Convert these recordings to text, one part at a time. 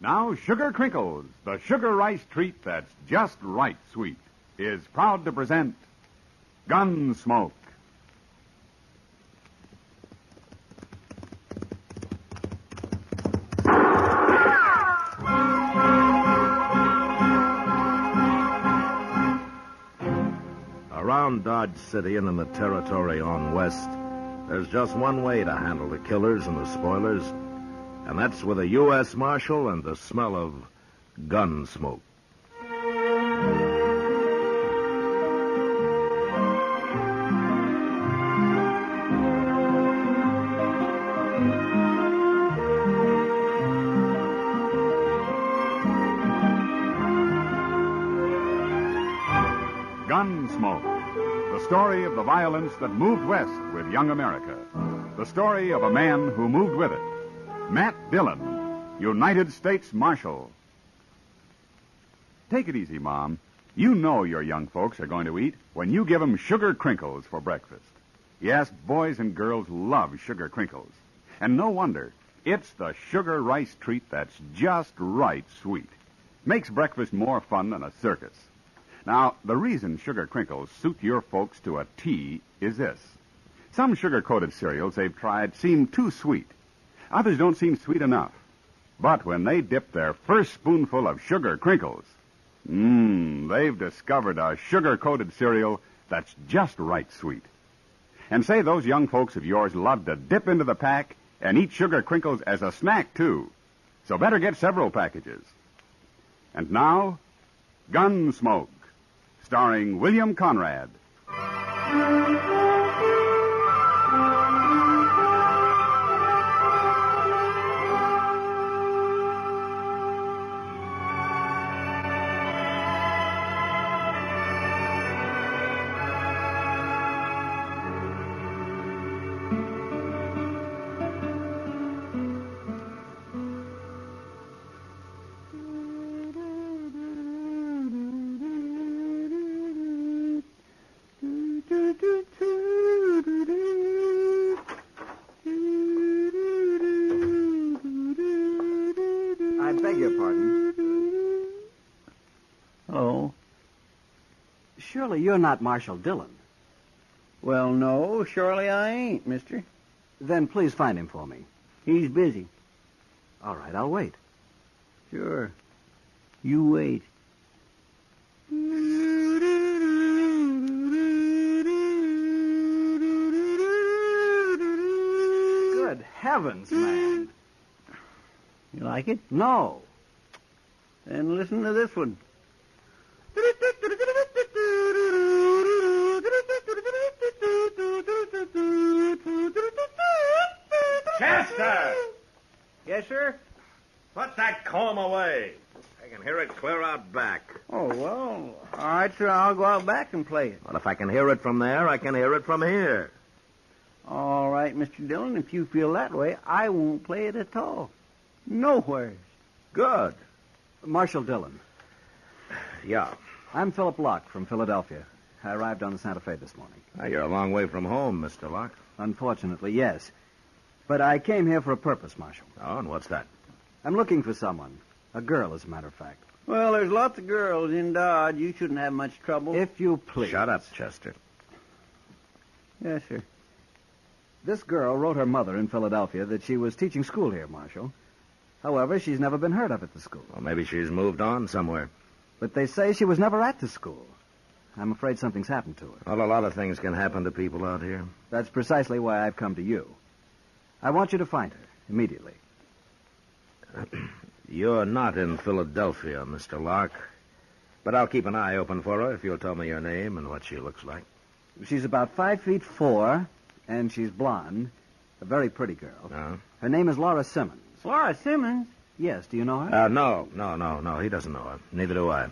Now, Sugar Crinkles, the sugar rice treat that's just right sweet, is proud to present Gunsmoke. Around Dodge City and in the territory on west, there's just one way to handle the killers and the spoilers, and that's with a U.S. Marshal and the smell of gun smoke. Gunsmoke, the story of the violence that moved west with young America. The story of a man who moved with it. Matt Dillon, United States Marshal. Take it easy, Mom. You know your young folks are going to eat when you give them sugar crinkles for breakfast. Yes, boys and girls love sugar crinkles. And no wonder. It's the sugar rice treat that's just right sweet. Makes breakfast more fun than a circus. Now, the reason sugar crinkles suit your folks to a T is this. Some sugar-coated cereals they've tried seem too sweet. Others don't seem sweet enough. But when they dip their first spoonful of sugar crinkles, they've discovered a sugar-coated cereal that's just right sweet. And say those young folks of yours love to dip into the pack and eat sugar crinkles as a snack, too. So better get several packages. And now, Gunsmoke, starring William Conrad. I beg your pardon. Oh? Surely you're not Marshal Dillon. Well, no, surely I ain't, mister. Then please find him for me. He's busy. All right, I'll wait. Sure. You wait. Good heavens, man. You like it? No. Then listen to this one. Chester! Yes, sir? Put that comb away. I can hear it clear out back. Oh, well, all right, sir. I'll go out back and play it. Well, if I can hear it from there, I can hear it from here. All right, Mr. Dillon, if you feel that way, I won't play it at all. Nowhere. Good. Marshal Dillon. Yeah. I'm Philip Locke from Philadelphia. I arrived on the Santa Fe this morning. Now, you're a long way from home, Mr. Locke. Unfortunately, yes. But I came here for a purpose, Marshal. Oh, and what's that? I'm looking for someone. A girl, as a matter of fact. Well, there's lots of girls in Dodge. You shouldn't have much trouble. If you please. Shut up, Chester. Yes, sir. This girl wrote her mother in Philadelphia that she was teaching school here, Marshal. However, she's never been heard of at the school. Well, maybe she's moved on somewhere. But they say she was never at the school. I'm afraid something's happened to her. Well, a lot of things can happen to people out here. That's precisely why I've come to you. I want you to find her immediately. You're not in Philadelphia, Mr. Locke. But I'll keep an eye open for her if you'll tell me your name and what she looks like. She's about 5'4", and she's blonde. A very pretty girl. No? Her name is Laura Simmons. Laura Simmons? Yes, do you know her? No. He doesn't know her. Neither do I.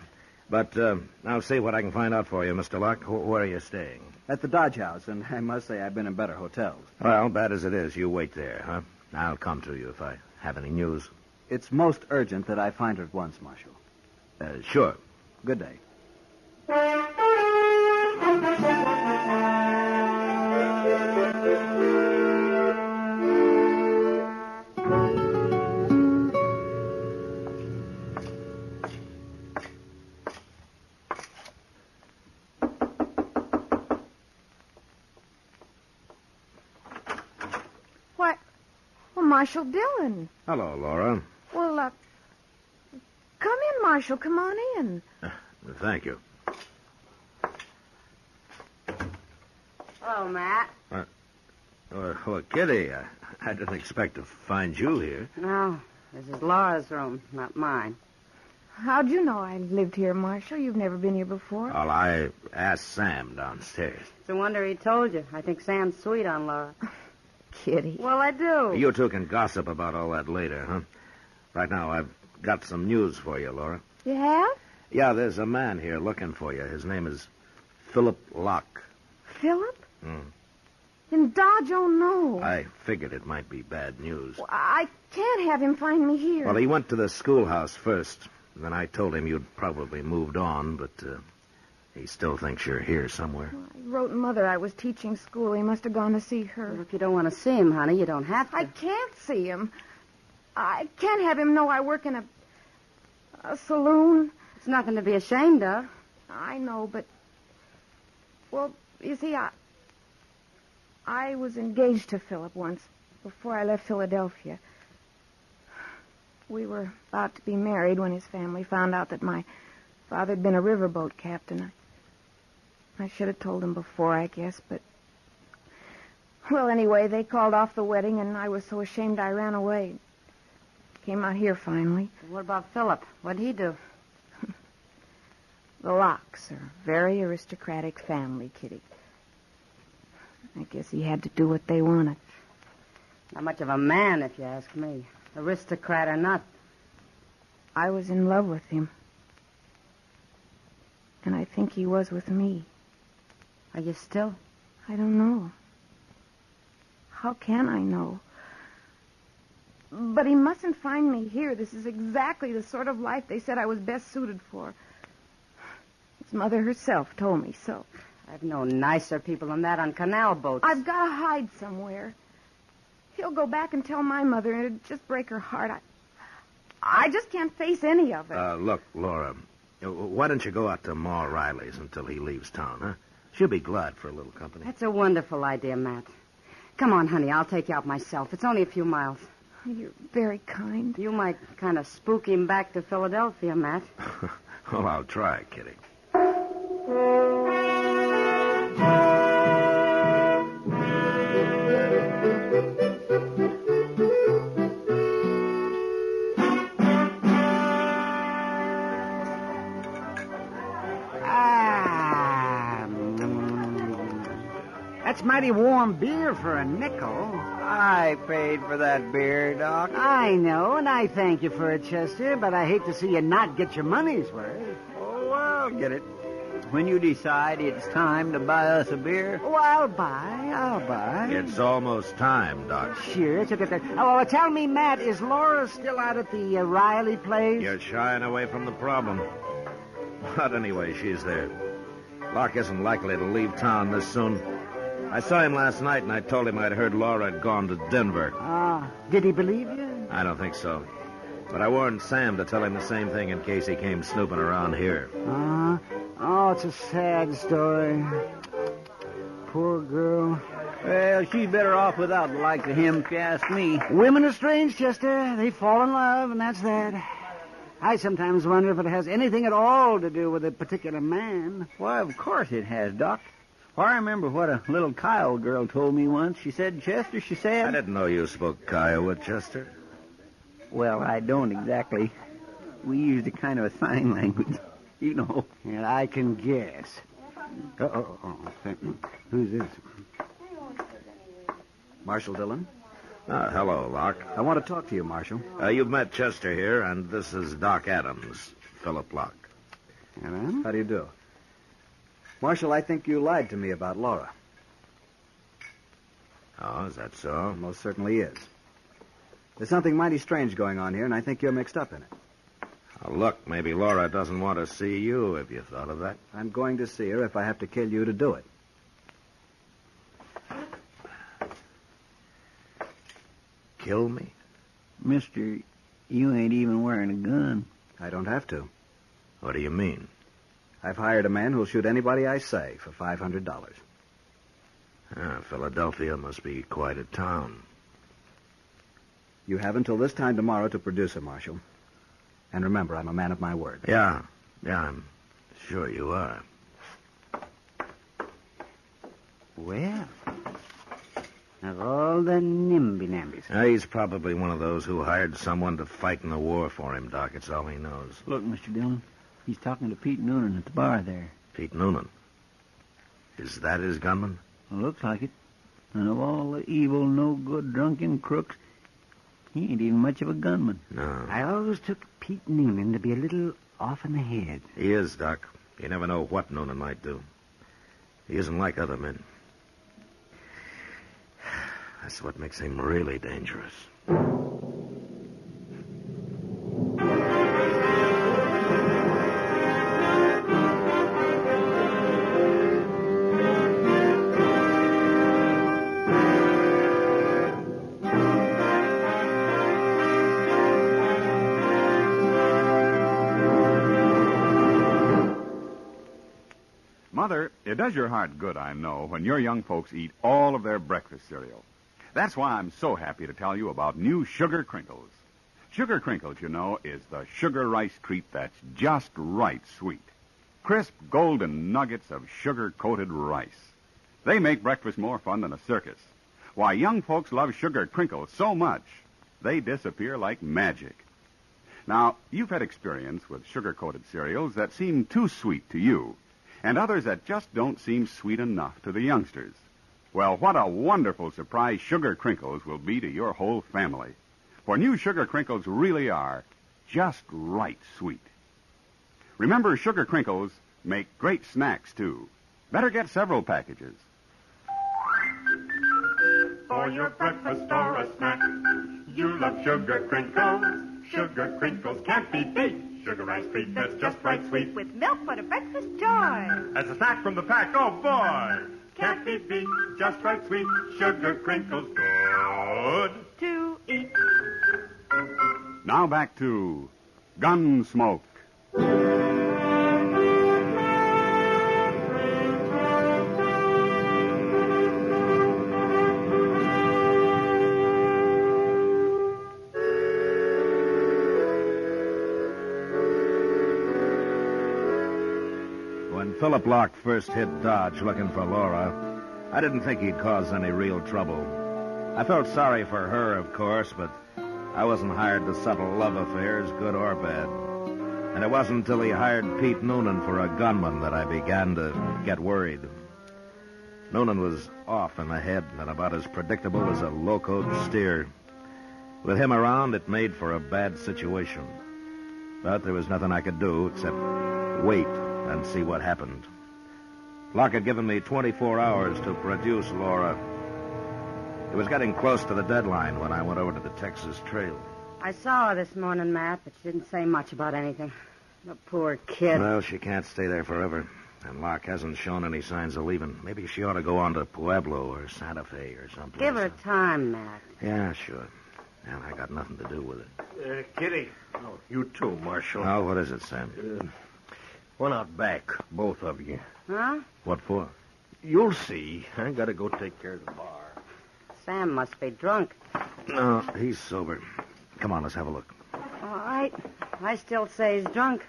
But I'll see what I can find out for you, Mr. Locke. Where are you staying? At the Dodge House, and I must say I've been in better hotels. Well, bad as it is, you wait there, huh? I'll come to you if I have any news. It's most urgent that I find her at once, Marshal. Sure. Good day. Marshal Dillon. Hello, Laura. Well, come in, Marshal. Come on in. Thank you. Hello, Matt. Well, Kitty, I didn't expect to find you here. No, this is Laura's room, not mine. How'd you know I lived here, Marshal? You've never been here before. Well, I asked Sam downstairs. It's a wonder he told you. I think Sam's sweet on Laura. Kitty. Well, I do. You two can gossip about all that later, huh? Right now, I've got some news for you, Laura. You have? Yeah, there's a man here looking for you. His name is Philip Locke. Philip? Hmm. In Dodge? Oh, no. I figured it might be bad news. Well, I can't have him find me here. Well, he went to the schoolhouse first. Then I told him you'd probably moved on, but he still thinks you're here somewhere. I wrote Mother I was teaching school. He must have gone to see her. Well, if you don't want to see him, honey, you don't have to. I can't see him. I can't have him know I work in a saloon. It's nothing to be ashamed of. I know, but... Well, you see, I was engaged to Philip once, before I left Philadelphia. We were about to be married when his family found out that my father had been a riverboat captain. I should have told him before, I guess, but... Well, anyway, they called off the wedding, and I was so ashamed I ran away. Came out here finally. What about Philip? What'd he do? The Lockes are a very aristocratic family, Kitty. I guess he had to do what they wanted. Not much of a man, if you ask me. Aristocrat or not. I was in love with him. And I think he was with me. Are you still? I don't know. How can I know? But he mustn't find me here. This is exactly the sort of life they said I was best suited for. His mother herself told me so. I've known nicer people than that on canal boats. I've got to hide somewhere. He'll go back and tell my mother, and it'd just break her heart. I just can't face any of it. Look, Laura, why don't you go out to Ma Riley's until he leaves town, huh? She'll be glad for a little company. That's a wonderful idea, Matt. Come on, honey, I'll take you out myself. It's only a few miles. You're very kind. You might kind of spook him back to Philadelphia, Matt. Well, I'll try, Kitty. That's mighty warm beer for a nickel. I paid for that beer, Doc. I know, and I thank you for it, Chester, but I hate to see you not get your money's worth. Oh, well, get it. When you decide it's time to buy us a beer. Oh, I'll buy. It's almost time, Doc. Sure, it's okay. Oh, well, tell me, Matt, is Laura still out at the Riley place? You're shying away from the problem. But anyway, she's there. Locke isn't likely to leave town this soon. I saw him last night, and I told him I'd heard Laura had gone to Denver. Ah, did he believe you? I don't think so. But I warned Sam to tell him the same thing in case he came snooping around here. Oh, it's a sad story. Poor girl. Well, she's better off without the like of him, if you ask me. Women are strange, Chester. They fall in love, and that's that. I sometimes wonder if it has anything at all to do with a particular man. Why, of course it has, Doc. I remember what a little Kyle girl told me once. She said, Chester, she said... I didn't know you spoke Kiowa, Chester. Well, I don't exactly. We used a kind of a sign language, you know. And I can guess. Who's this? Marshal Dillon? Hello, Locke. I want to talk to you, Marshal. You've met Chester here, and this is Doc Adams, Philip Locke. Hello? How do you do? Marshal, I think you lied to me about Laura. Oh, is that so? It most certainly is. There's something mighty strange going on here, and I think you're mixed up in it. Look, maybe Laura doesn't want to see you. Have you thought of that? I'm going to see her if I have to kill you to do it. Kill me? Mister, you ain't even wearing a gun. I don't have to. What do you mean? I've hired a man who'll shoot anybody I say for $500. Philadelphia must be quite a town. You have until this time tomorrow to produce him, Marshal. And remember, I'm a man of my word. Yeah, I'm sure you are. Well, of all the nimby-nambies. He's probably one of those who hired someone to fight in the war for him, Doc. It's all he knows. Look, Mr. Dillon, he's talking to Pete Noonan at the bar there. Pete Noonan. Is that his gunman? Well, looks like it. And of all the evil, no-good, drunken crooks, he ain't even much of a gunman. No. I always took Pete Noonan to be a little off in the head. He is, Doc. You never know what Noonan might do. He isn't like other men. That's what makes him really dangerous. Mother, it does your heart good, I know, when your young folks eat all of their breakfast cereal. That's why I'm so happy to tell you about new Sugar Crinkles. Sugar Crinkles, you know, is the sugar rice treat that's just right sweet. Crisp, golden nuggets of sugar-coated rice. They make breakfast more fun than a circus. Why, young folks love Sugar Crinkles so much, they disappear like magic. Now, you've had experience with sugar-coated cereals that seem too sweet to you, and others that just don't seem sweet enough to the youngsters. Well, what a wonderful surprise Sugar Crinkles will be to your whole family. For new Sugar Crinkles really are just right sweet. Remember, Sugar Crinkles make great snacks, too. Better get several packages. For your breakfast or a snack, you love Sugar Crinkles. Sugar Crinkles can't be beat. Sugar rice treat that's just right sweet. With milk for the breakfast joy. As a snack from the pack, oh boy! Can't be beat, just right sweet. Sugar Crinkles, good to eat. Now back to Gunsmoke. When Philip Locke first hit Dodge looking for Laura, I didn't think he'd cause any real trouble. I felt sorry for her, of course, but I wasn't hired to settle love affairs, good or bad. And it wasn't until he hired Pete Noonan for a gunman that I began to get worried. Noonan was off in the head and about as predictable as a locoed steer. With him around, it made for a bad situation. But there was nothing I could do except wait and see what happened. Locke had given me 24 hours to produce Laura. It was getting close to the deadline when I went over to the Texas Trail. I saw her this morning, Matt, but she didn't say much about anything. The poor kid. Well, she can't stay there forever. And Locke hasn't shown any signs of leaving. Maybe she ought to go on to Pueblo or Santa Fe or something. Give her time, Matt. Yeah, sure. And I got nothing to do with it. Kitty. Oh, you too, Marshal. Oh, what is it, Sam? Went out back, both of you. Huh? What for? You'll see. I gotta go take care of the bar. Sam must be drunk. No, he's sober. Come on, let's have a look. All right. I still say he's drunk.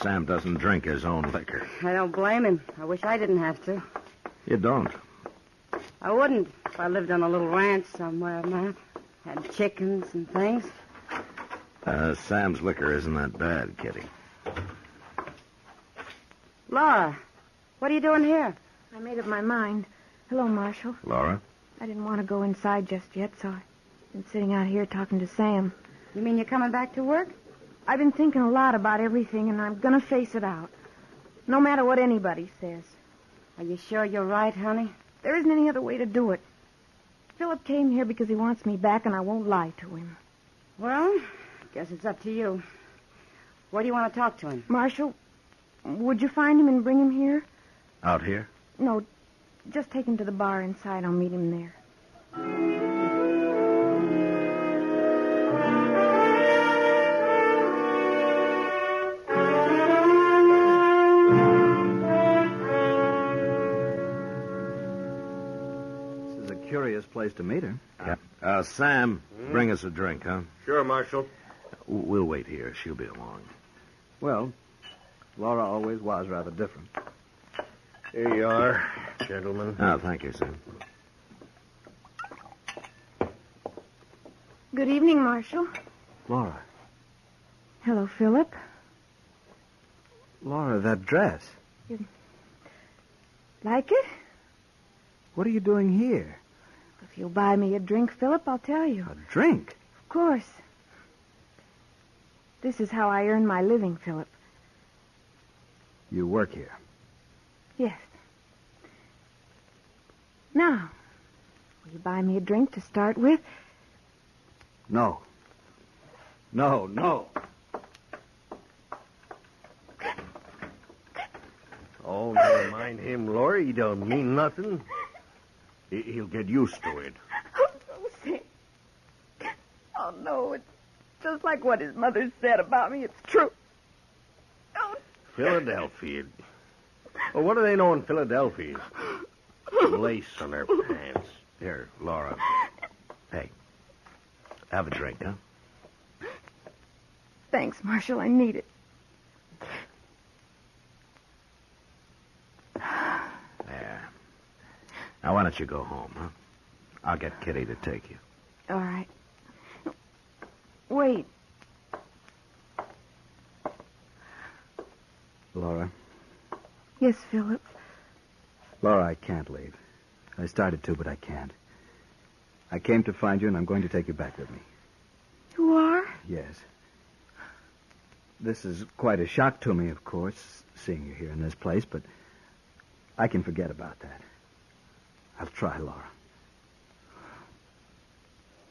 Sam doesn't drink his own liquor. I don't blame him. I wish I didn't have to. You don't? I wouldn't if I lived on a little ranch somewhere, Matt. Had chickens and things. Sam's liquor isn't that bad, Kitty. Laura, what are you doing here? I made up my mind. Hello, Marshal. Laura? I didn't want to go inside just yet, so I've been sitting out here talking to Sam. You mean you're coming back to work? I've been thinking a lot about everything, and I'm going to face it out. No matter what anybody says. Are you sure you're right, honey? There isn't any other way to do it. Philip came here because he wants me back, and I won't lie to him. Well, guess it's up to you. Where do you want to talk to him? Marshal, would you find him and bring him here? Out here? No, just take him to the bar inside. I'll meet him there. Curious place to meet her. Yeah. Sam, Bring us a drink, huh? Sure, Marshal. We'll wait here. She'll be along. Well, Laura always was rather different. Here you are, gentlemen. Oh, thank you, Sam. Good evening, Marshal. Laura. Hello, Philip. Laura, that dress. Like it? What are you doing here? If you'll buy me a drink, Philip, I'll tell you. A drink? Of course. This is how I earn my living, Philip. You work here. Yes. Now, will you buy me a drink to start with? No. No. Oh, never mind him, Laura. He don't mean nothing. He'll get used to it. Oh, no, Sam. Oh, no, it's just like what his mother said about me. It's true. Oh. Philadelphia. Well, what do they know in Philadelphia? Lace on their pants. Here, Laura. Hey, have a drink, huh? Thanks, Marshal. I need it. There. Now, why don't you go home, huh? I'll get Kitty to take you. All right. Wait. Laura. Yes, Philip. Laura, I can't leave. I started to, but I can't. I came to find you, and I'm going to take you back with me. You are? Yes. This is quite a shock to me, of course, seeing you here in this place, but I can forget about that. I'll try, Laura.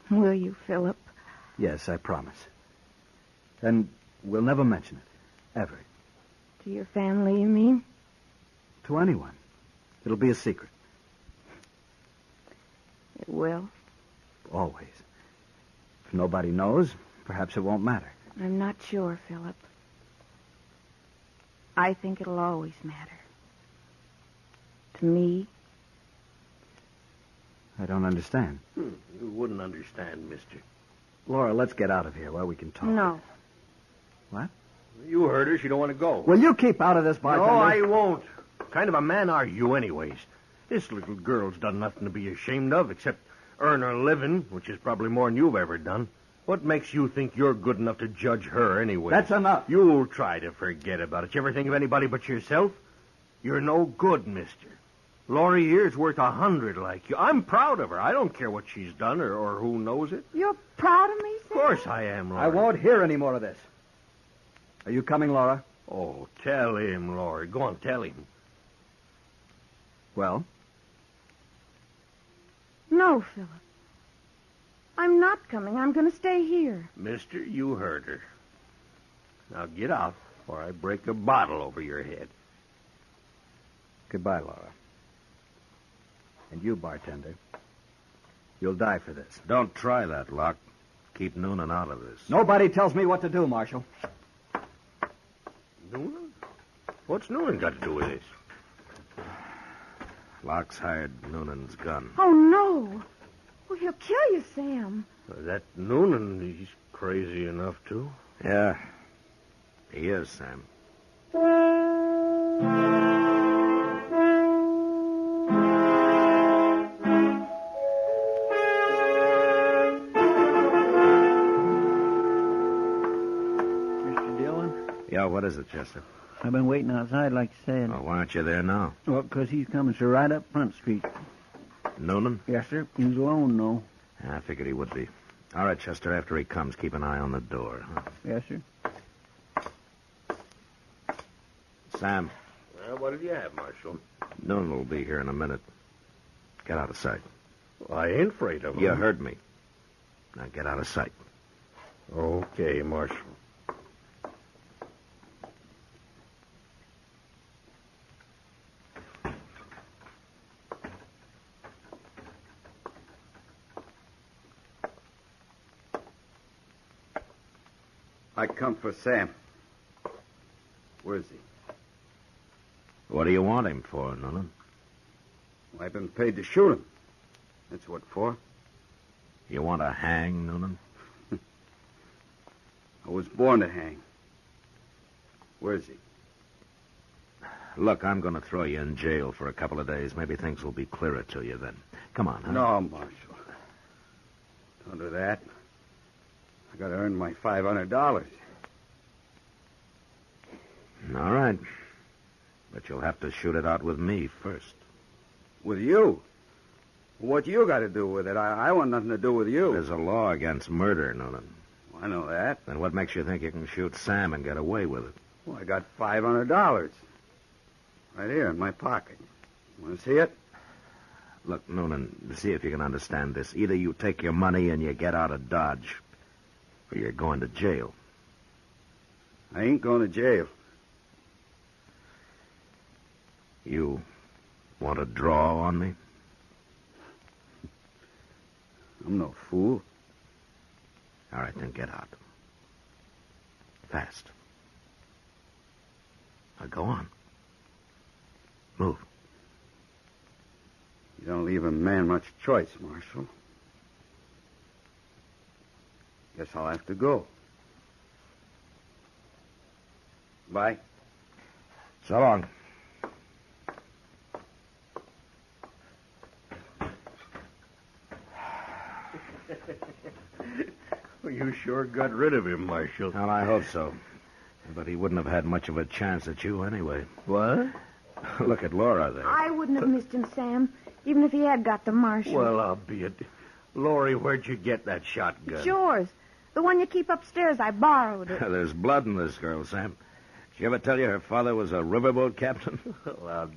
Will you, Philip? Yes, I promise. And we'll never mention it. Ever. To your family, you mean? To anyone. It'll be a secret. It will. Always. If nobody knows, perhaps it won't matter. I'm not sure, Philip. I think it'll always matter. To me. I don't understand. You wouldn't understand, mister. Laura, let's get out of here where we can talk. No. What? You heard her. She don't want to go. Will you keep out of this, bartender? No, I won't. What kind of a man are you, anyways? This little girl's done nothing to be ashamed of except earn her living, which is probably more than you've ever done. What makes you think you're good enough to judge her, anyway? That's enough. You'll try to forget about it. You ever think of anybody but yourself? You're no good, mister. Laurie here's worth 100 like you. I'm proud of her. I don't care what she's done or who knows it. You're proud of me, Sam? Of course I am, Laurie. I won't hear any more of this. Are you coming, Laura? Oh, tell him, Laurie. Go on, tell him. Well? No, Philip. I'm not coming. I'm going to stay here. Mister, you heard her. Now get out, or I break a bottle over your head. Goodbye, Laura. And you, bartender. You'll die for this. Don't try that, Locke. Keep Noonan out of this. Nobody tells me what to do, Marshal. Noonan? What's Noonan got to do with this? Locke's hired Noonan's gun. Oh, no. Well, he'll kill you, Sam. That Noonan, he's crazy enough to. Yeah, he is, Sam. Mr. Dillon? Yeah, what is it, Chester? I've been waiting outside, like you said. Well, why aren't you there now? Well, because he's coming, sir, right up Front Street. Noonan? Yes, sir. He's alone, though. I figured he would be. All right, Chester, after he comes, keep an eye on the door. Huh? Yes, sir. Sam, Well, what did you have, Marshal? Noonan will be here in a minute. Get out of sight. Well, I ain't afraid of him. You heard me. Now get out of sight. Okay, Marshal. I come for Sam. Where's he? What do you want him for, Noonan? Well, I've been paid to shoot him. That's what for. You want to hang, Noonan? I was born to hang. Where's he? Look, I'm going to throw you in jail for a couple of days. Maybe things will be clearer to you then. Come on, huh? No, Marshal. Don't do that. I got to earn my $500. All right. But you'll have to shoot it out with me first. With you? What you got to do with it? I want nothing to do with you. There's a law against murder, Noonan. I know that. Then what makes you think you can shoot Sam and get away with it? Well, I got $500. Right here in my pocket. Want to see it? Look, Noonan, see if you can understand this. Either you take your money and you get out of Dodge, or you're going to jail. I ain't going to jail. You want to draw on me? I'm no fool. All right, then get out. Fast. Now go on. Move. You don't leave a man much choice, Marshal. Guess I'll have to go. Bye. So long. Well, you sure got rid of him, Marshal. Well, I hope so. But he wouldn't have had much of a chance at you anyway. What? Look at Laura there. I wouldn't have missed him, Sam, even if he had got the Marshal. Well, I'll be it. Laurie, where'd you get that shotgun? It's yours. The one you keep upstairs. I borrowed it. There's blood in this girl, Sam. Did she ever tell you her father was a riverboat captain? Well,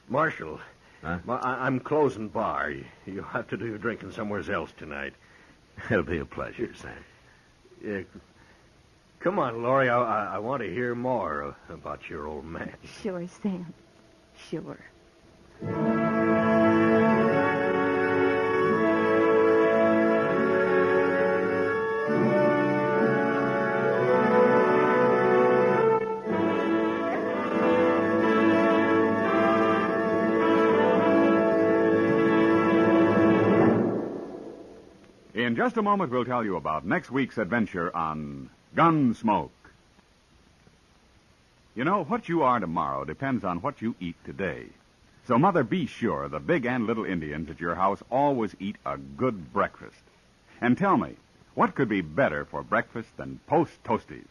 Marshal, Huh? I'm closing bar. You'll have to do your drinking somewhere else tonight. It'll be a pleasure, Sam. Come on, Laurie. I want to hear more about your old man. Sure, Sam. Sure. In just a moment, we'll tell you about next week's adventure on Gunsmoke. You know, what you are tomorrow depends on what you eat today. So, Mother, be sure the big and little Indians at your house always eat a good breakfast. And tell me, what could be better for breakfast than Post Toasties?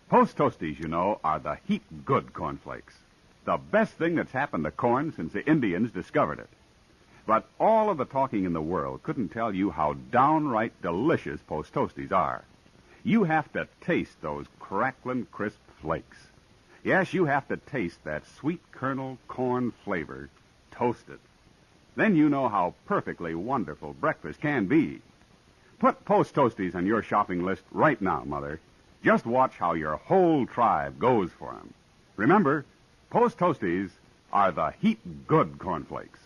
Post Toasties, you know, are the heap good cornflakes. The best thing that's happened to corn since the Indians discovered it. But all of the talking in the world couldn't tell you how downright delicious Post Toasties are. You have to taste those crackling, crisp flakes. Yes, you have to taste that sweet kernel corn flavor toasted. Then you know how perfectly wonderful breakfast can be. Put Post Toasties on your shopping list right now, Mother. Just watch how your whole tribe goes for them. Remember, Post Toasties are the heap good cornflakes.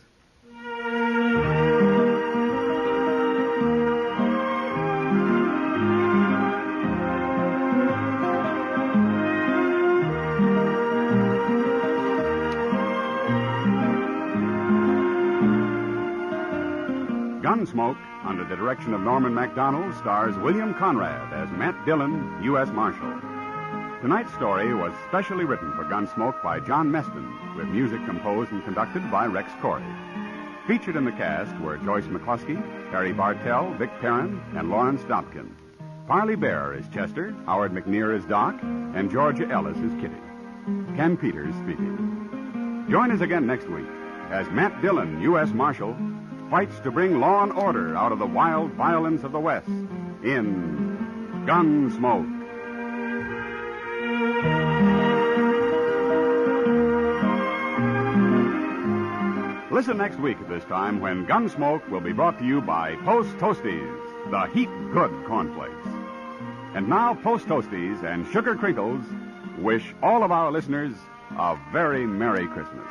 Gunsmoke, under the direction of Norman Macdonnell, stars William Conrad as Matt Dillon, U.S. Marshal. Tonight's story was specially written for Gunsmoke by John Meston, with music composed and conducted by Rex Corey. Featured in the cast were Joyce McCluskey, Harry Bartell, Vic Perrin, and Lawrence Dobkin. Parley Baer is Chester, Howard McNear is Doc, and Georgia Ellis is Kitty. Ken Peters speaking. Join us again next week as Matt Dillon, U.S. Marshal, fights to bring law and order out of the wild violence of the West in Gunsmoke. Listen next week at this time when Gunsmoke will be brought to you by Post Toasties, the heap good cornflakes. And now Post Toasties and Sugar Crinkles wish all of our listeners a very Merry Christmas.